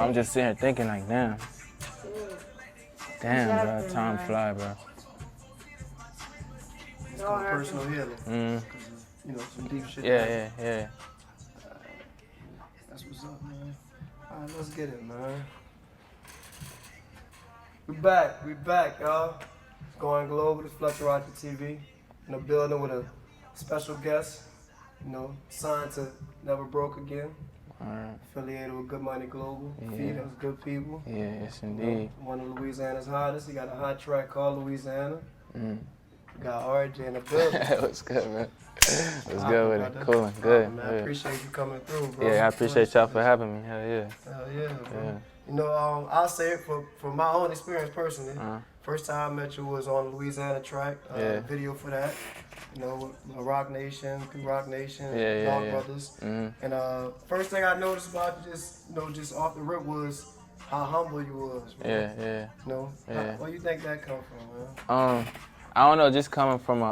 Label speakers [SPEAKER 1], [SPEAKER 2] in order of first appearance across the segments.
[SPEAKER 1] I'm just sitting here thinking like, damn, bro, time fly, bro.
[SPEAKER 2] It's called personal healing. You know, some deep shit.
[SPEAKER 1] Yeah.
[SPEAKER 2] That's what's up, man. All right, let's get it, man. We back, y'all. Going global, it's Fletcher Roger TV. In the building with a special guest, you know, signed to Never Broke Again.
[SPEAKER 1] Alright.
[SPEAKER 2] Affiliated with Good Money Global.
[SPEAKER 1] Yeah.
[SPEAKER 2] Feed us good people.
[SPEAKER 1] Yeah, yes indeed.
[SPEAKER 2] You know, one of Louisiana's hottest. He got a hot track called Louisiana. We got Rjae in the building.
[SPEAKER 1] What's good, man? What's good with it? Cool and good.
[SPEAKER 2] Man, I appreciate you coming through, bro.
[SPEAKER 1] Yeah, I appreciate y'all for having me. Hell yeah.
[SPEAKER 2] Hell yeah, bro. You know, I'll say it from my own experience personally. First time I met you was on the Louisiana track, video for that. You know, Rock Nation, Dog Brothers. And first thing I noticed about you, just off the rip, was how humble you was, bro.
[SPEAKER 1] Yeah.
[SPEAKER 2] You know, where you think that come from, man?
[SPEAKER 1] I don't know, just coming from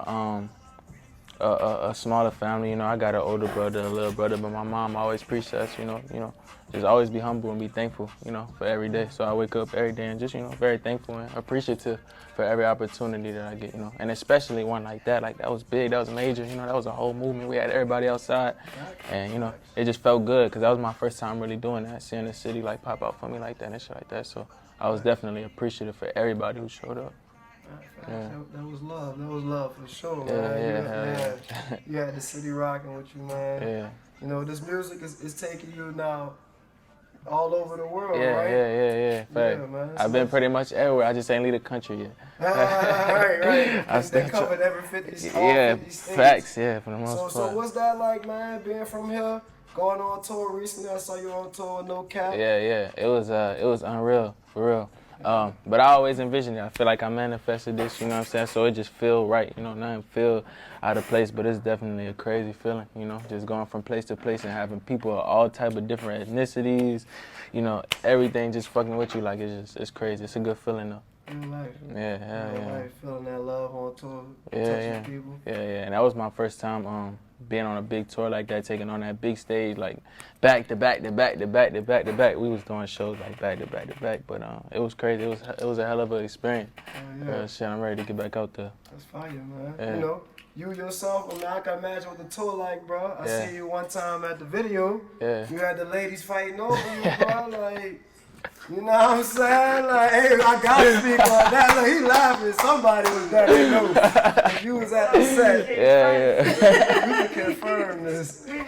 [SPEAKER 1] a smaller family, you know, I got an older brother, a little brother, but my mom always preached us, you know, just always be humble and be thankful, you know, for every day. So I wake up every day and just, you know, very thankful and appreciative for every opportunity that I get, you know, and especially one like that was big, that was major, you know, that was a whole movement. We had everybody outside, and, you know, it just felt good because that was my first time really doing that, seeing the city like pop out for me like that and shit like that. So I was definitely appreciative for everybody who showed up.
[SPEAKER 2] Yeah. That was love for sure, man.
[SPEAKER 1] Yeah.
[SPEAKER 2] You had the city rocking with you, man.
[SPEAKER 1] Yeah.
[SPEAKER 2] You know, this music is taking you now all over the world,
[SPEAKER 1] yeah,
[SPEAKER 2] right?
[SPEAKER 1] Yeah.
[SPEAKER 2] Yeah, man.
[SPEAKER 1] I've been pretty much everywhere. I just ain't leave the country yet.
[SPEAKER 2] Right. They covered every 50 states.
[SPEAKER 1] Yeah, facts, yeah, for the most part.
[SPEAKER 2] So what's that like, man, being from here, going on tour recently? I saw you on tour with No Cap.
[SPEAKER 1] Yeah. It was unreal, for real. But I always envisioned it. I feel like I manifested this, you know what I'm saying? So it just feel right, you know, nothing feel out of place, but it's definitely a crazy feeling, you know, just going from place to place and having people of all type of different ethnicities, you know, everything just fucking with you. Like, it's crazy. It's a good feeling, though.
[SPEAKER 2] Real life.
[SPEAKER 1] Yeah.
[SPEAKER 2] Feeling that love on tour,
[SPEAKER 1] touching
[SPEAKER 2] people.
[SPEAKER 1] Yeah, and that was my first time being on a big tour like that, taking on that big stage, like back to back. We was doing shows like back to back, but it was crazy. It was a hell of an experience. Shit, I'm ready to get back out there.
[SPEAKER 2] That's fire, man. Yeah. You know, you yourself, I mean, I can imagine what the tour like, bro. I see you one time at the video. Yeah. You had the ladies fighting over you, bro. Like, you know what I'm saying? Like, hey, I gotta speak on that. Look, he laughing. Somebody was there. They know. If you was at the set.
[SPEAKER 1] Yeah.
[SPEAKER 2] We can confirm this. Man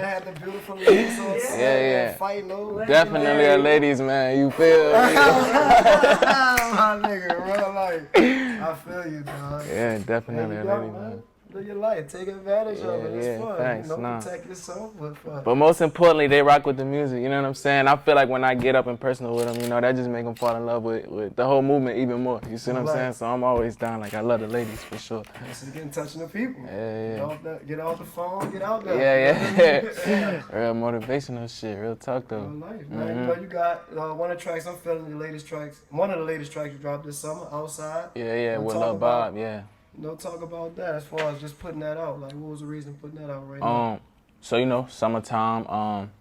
[SPEAKER 2] had the beautiful ladies on set. Fighting over.
[SPEAKER 1] Definitely a ladies, man. You feel?
[SPEAKER 2] My nigga, real life. I feel you, dog.
[SPEAKER 1] Yeah, definitely a ladies, man.
[SPEAKER 2] Live your life, take advantage of it. It's fun.
[SPEAKER 1] Thanks,
[SPEAKER 2] you know, protect yourself, but fun.
[SPEAKER 1] But most importantly, they rock with the music. You know what I'm saying? I feel like when I get up in personal with them, you know, that just make them fall in love with the whole movement even more. You see what I'm saying? So I'm always down. Like, I love the ladies for sure.
[SPEAKER 2] So get in touch with the people.
[SPEAKER 1] Yeah.
[SPEAKER 2] Get off the phone, get out there.
[SPEAKER 1] Yeah. Real motivational shit. Real talk though.
[SPEAKER 2] Real life, man. You know, you got one of the tracks. I'm feeling the latest tracks. One of the latest tracks you dropped this summer, Outside.
[SPEAKER 1] Yeah. With Lil Bob. Yeah.
[SPEAKER 2] No talk about that as far as just putting that out. Like, what was the reason for putting that out right now?
[SPEAKER 1] So, you know, summertime,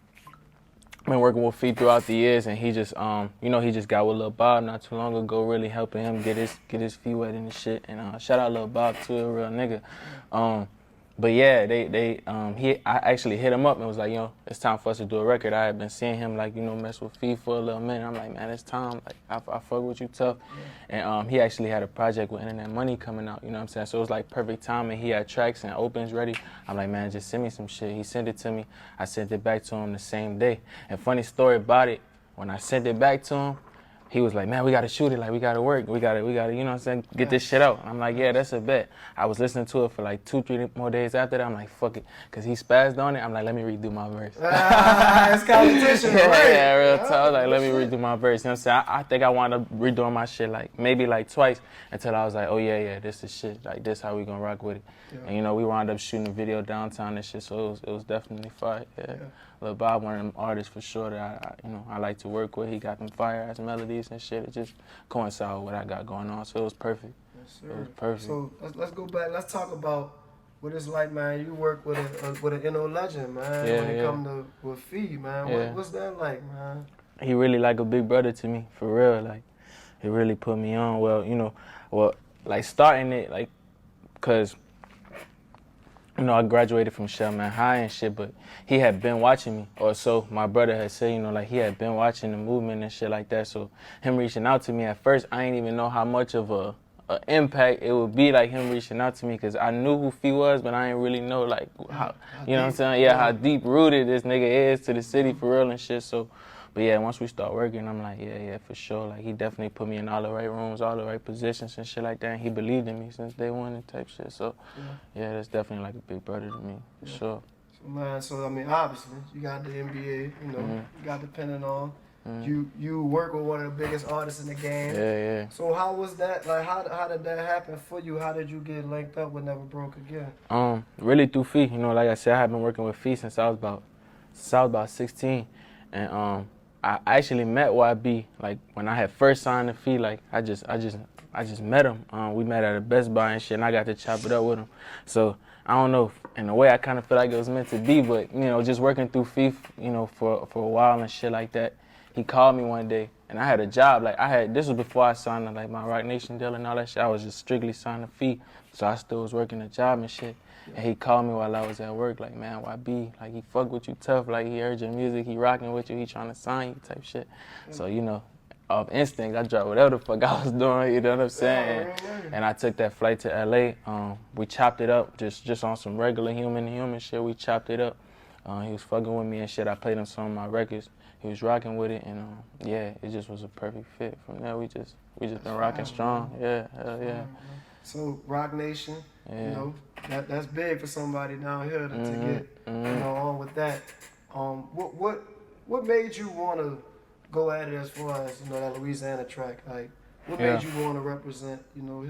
[SPEAKER 1] been working with Feet throughout the years, and he just, you know, he just got with Lil Bob not too long ago, really helping him get his feet wet and shit. And shout out Lil Bob too, a real nigga. But yeah, I actually hit him up and was like, you know, it's time for us to do a record. I had been seeing him, like, you know, mess with Fee for a little minute. I'm like, man, it's time. Like, I fuck with you tough. And he actually had a project with Internet Money coming out, you know what I'm saying? So it was like perfect timing. He had tracks and opens ready. I'm like, man, just send me some shit. He sent it to me. I sent it back to him the same day. And funny story about it, when I sent it back to him, he was like, man, we gotta shoot it, like we gotta work, we gotta, you know what I'm saying, get this shit out. I'm like, yeah, that's a bet. I was listening to it for like 2-3 more days after that. I'm like, fuck it, cause he spazzed on it. I'm like, let me redo my verse.
[SPEAKER 2] It's competition, right?
[SPEAKER 1] Yeah, real talk. Like, let me redo my verse. You know what I'm saying? I think I wound up redoing my shit like maybe like twice until I was like, oh yeah, this is shit. Like, this how we gonna rock with it. And you know, we wound up shooting a video downtown and shit, so it was definitely fire. Yeah. Lil Bob, one of them artists for sure that I like to work with. He got them fire ass melodies and shit. It just coincided with what I got going on, so it was perfect.
[SPEAKER 2] Yes, sir.
[SPEAKER 1] It was perfect.
[SPEAKER 2] So let's go back. Let's talk about what it's like, man. You work with a legend, man.
[SPEAKER 1] Yeah,
[SPEAKER 2] when it
[SPEAKER 1] yeah.
[SPEAKER 2] come to with Fee, man.
[SPEAKER 1] Yeah.
[SPEAKER 2] What's that like, man?
[SPEAKER 1] He really like a big brother to me, for real. Like, he really put me on. Well, like starting it, like, cause I graduated from Shellman High and shit, but he had been watching me, or so my brother had said, like he had been watching the movement and shit like that. So him reaching out to me at first, I didn't even know how much of a impact it would be, like him reaching out to me, because I knew who Fee was, but I didn't really know like how you know what I'm saying? Yeah, how deep rooted this nigga is to the city for real and shit. So, but yeah, once we start working, I'm like, yeah, for sure. Like he definitely put me in all the right rooms, all the right positions and shit like that. And he believed in me since day one and type shit. So yeah, that's definitely like a big brother to me, for sure.
[SPEAKER 2] So man, I mean, obviously you got the NBA, you got depending on. You work with one of the biggest artists in the game.
[SPEAKER 1] Yeah.
[SPEAKER 2] So how was that? Like, how did that happen for you? How did you get linked up with Never Broke Again?
[SPEAKER 1] Really through Fee. Like I said, I have been working with Fee since I was about 16, and I actually met YB like when I had first signed to Fee. Like I just met him. We met at a Best Buy and shit, and I got to chop it up with him. So I don't know. In a way, I kind of feel like it was meant to be, but just working through Fee, for a while and shit like that. He called me one day, and I had a job. Like this was before I signed like my Rock Nation deal and all that shit. I was just strictly signed a Fee, so I still was working a job and shit. And he called me while I was at work, like, man, YB, like he fuck with you tough, like he heard your music, he rocking with you, he trying to sign you type shit. So off instinct, I dropped whatever the fuck I was doing, you know what I'm saying? And I took that flight to LA. We chopped it up just on some regular human shit. We chopped it up. He was fucking with me and shit. I played him some of my records. He was rocking with it, and yeah, it just was a perfect fit. From there, we just been rocking strong. Yeah, hell yeah.
[SPEAKER 2] So Rock Nation, that's big for somebody down here to get on with that. What made you want to go at it as far as that Louisiana track? Like, what made you want to represent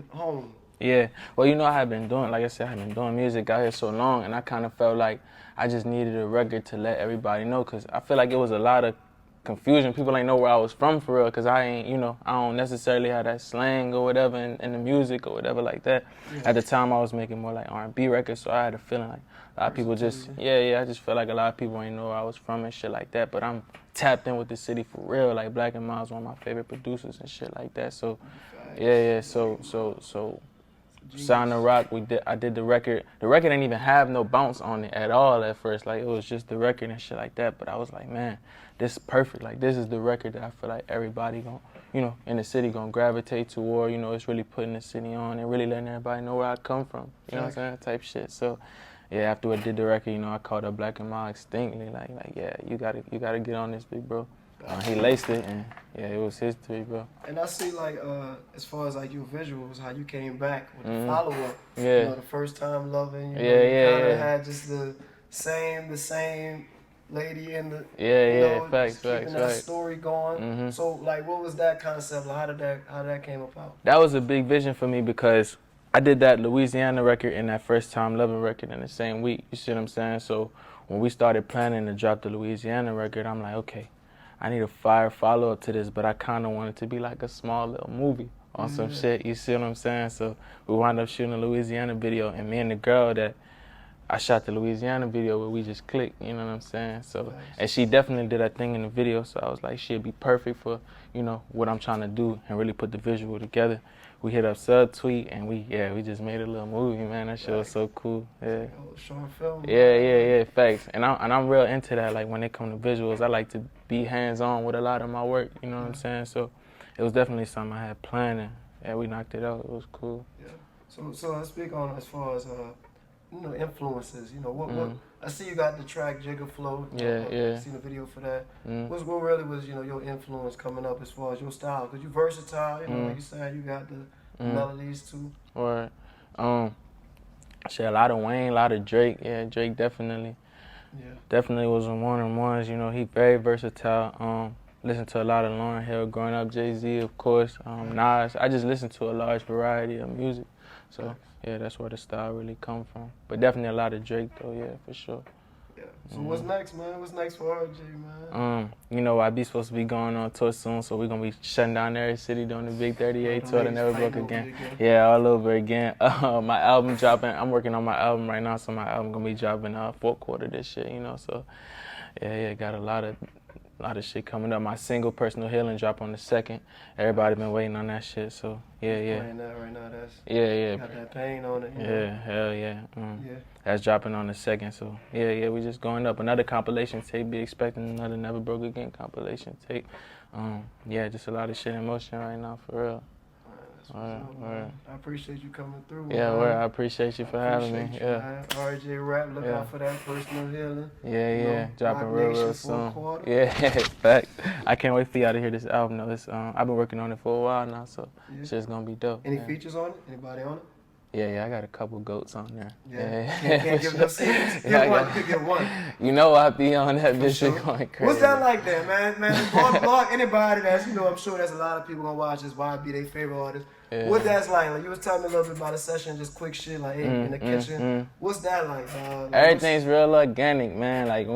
[SPEAKER 2] home?
[SPEAKER 1] Yeah, well, I have been doing, like I said, I have been doing music out here so long, and I kind of felt like I just needed a record to let everybody know, because I feel like it was a lot of confusion. People ain't know where I was from for real, because I ain't, I don't necessarily have that slang or whatever in the music or whatever like that. Yeah. At the time, I was making more like R&B records, so I had a feeling like a lot of people just, I just felt like a lot of people ain't know where I was from and shit like that, but I'm tapped in with the city for real. Like Black and Miles, one of my favorite producers and shit like that. So, so Sound of Rock, I did the record. The record didn't even have no bounce on it at all at first. Like, it was just the record and shit like that. But I was like, man, this is perfect. Like, this is the record that I feel like everybody in the city gonna gravitate toward. It's really putting the city on and really letting everybody know where I come from. You know what I'm saying? Type shit. So, yeah, after I did the record, I called up Black and Miles extinctly. Like, yeah, you gotta get on this, big bro. He laced it, and yeah, it was history, bro.
[SPEAKER 2] And I see, like, as far as like your visuals, how you came back with the follow-up.
[SPEAKER 1] Yeah.
[SPEAKER 2] The first time loving. You
[SPEAKER 1] kind
[SPEAKER 2] of had just the same lady in the.
[SPEAKER 1] Facts,
[SPEAKER 2] keeping that story going. So, like, what was that concept? Like, how that came about?
[SPEAKER 1] That was a big vision for me, because I did that Louisiana record and that First Time Loving record in the same week. You see what I'm saying? So when we started planning to drop the Louisiana record, I'm like, okay, I need a fire follow-up to this, but I kind of want it to be like a small little movie on some shit. You see what I'm saying? So we wound up shooting a Louisiana video, and me and the girl that I shot the Louisiana video with, we just clicked, you know what I'm saying? So, and she definitely did her thing in the video, so I was like, she'd be perfect for, what I'm trying to do and really put the visual together. We hit up Subtweet, and we just made a little movie, man. That shit was so cool. Yeah.
[SPEAKER 2] Short film.
[SPEAKER 1] Yeah, facts. And I'm real into that. Like, when it comes to visuals, I like to be hands-on with a lot of my work, you know what I'm saying? So it was definitely something I had planned, and yeah, we knocked it out. It was cool. Yeah.
[SPEAKER 2] So let's speak on as far as influences. What I see you got the track Jigga Flow. I've seen the video for that. What really was your influence coming up as far as your style? Cause you versatile. Like you said, you got the melodies too.
[SPEAKER 1] Right. Shit, a lot of Wayne, a lot of Drake. Yeah, Drake definitely. Yeah. Definitely was one of the ones. He very versatile. Listened to a lot of Lauryn Hill growing up, Jay-Z, of course, Nas. I just listened to a large variety of music. So, yeah, that's where the style really come from. But definitely a lot of Drake, though, yeah, for sure.
[SPEAKER 2] Yeah. So what's next, man? What's next for Rjae, man?
[SPEAKER 1] You know, I be supposed to be going on tour soon, so we're gonna be shutting down every city doing the Big 38 tour that never broke again. Yeah, all over again. My album dropping. I'm working on my album right now, so my album gonna be dropping fourth quarter this shit. You know, so yeah, got a lot of shit coming up. My single Personal Healing drop on the 2nd. Everybody been waiting on that shit, so yeah.
[SPEAKER 2] Playing that right now, that's got that pain on it.
[SPEAKER 1] Yeah, hell yeah. That's dropping on the 2nd, so yeah, we just going up. Another compilation tape, be expecting another Never Broke Again compilation tape. Yeah, just a lot of shit in motion right now, for real.
[SPEAKER 2] I appreciate you coming through.
[SPEAKER 1] Yeah, I appreciate you for having me. Yeah.
[SPEAKER 2] Rjae Rap, look out for that Personal Healing.
[SPEAKER 1] Yeah, dropping real soon. Yeah, fact. I can't wait for y'all to hear this album though. I've been working on it for a while now, so it's just gonna be dope.
[SPEAKER 2] Any features on it? Anybody on it?
[SPEAKER 1] Yeah, I got a couple goats on there.
[SPEAKER 2] Yeah. Can't give no secrets. Give one.
[SPEAKER 1] You know I be on that bitch going crazy.
[SPEAKER 2] What's that like there, man? Blog anybody that's, I'm sure there's a lot of people gonna watch this, why be their favorite artist. Yeah. What that's like? You was telling me a little bit about a session, just quick shit, like in the kitchen. What's that like?
[SPEAKER 1] Everything's real organic, man. Like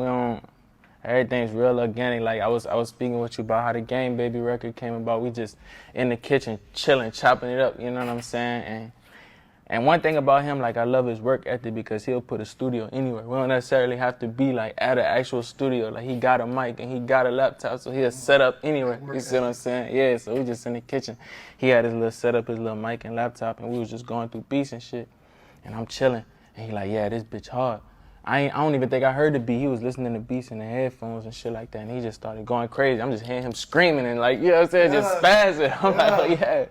[SPEAKER 1] everything's real organic. Like I was speaking with you about how the Game Baby record came about. We just in the kitchen chilling, chopping it up. You know what I'm saying? And one thing about him, like I love his work ethic because he'll put a studio anywhere. We don't necessarily have to be like at an actual studio. Like he got a mic and he got a laptop, so he'll set up anywhere. You see what I'm saying? Yeah, so we just in the kitchen. He had his little setup, his little mic and laptop, and we was just going through beats and shit. And I'm chilling. And he like, yeah, this bitch hard. I don't even think I heard the beat. He was listening to beats in the headphones and shit like that, and he just started going crazy. I'm just hearing him screaming and like, you know what I'm saying, just spazzing. I'm like, oh yeah.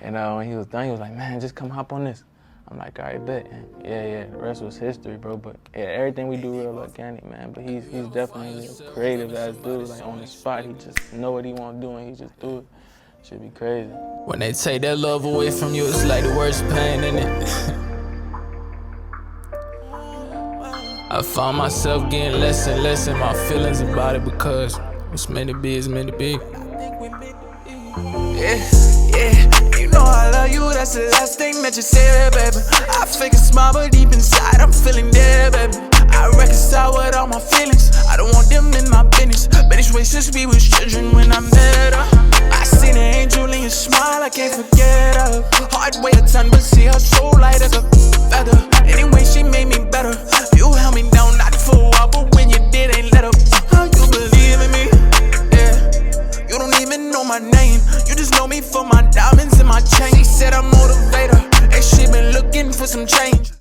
[SPEAKER 1] And when he was done, he was like, man, just come hop on this. I'm like, all right, bet. Yeah, the rest was history, bro. But yeah, everything we do real organic, man. But he's definitely a creative ass dude. Like on the spot, he just know what he want to do and he just do it. Should be crazy.
[SPEAKER 3] When they take that love away from you, it's like the worst pain in it. I find myself getting less and less in my feelings about it because what's meant to be is meant to be. Yeah. You know I love you, that's the last thing that you said, baby. I fake a smile, but deep inside I'm feeling dead, baby. I reconcile with all my feelings, I don't want them in my business. But it's way since we was children when I met her. I seen an angel in your smile, I can't forget her. Hard way a ton, but see her so light as a feather. Anyway, she made me better. You held me down, not for a while, but when you did, ain't let up. How you believe in me? Yeah, you don't even know my name. You just know me for my diamonds and my chain. She said I'm motivator, and she been looking for some change.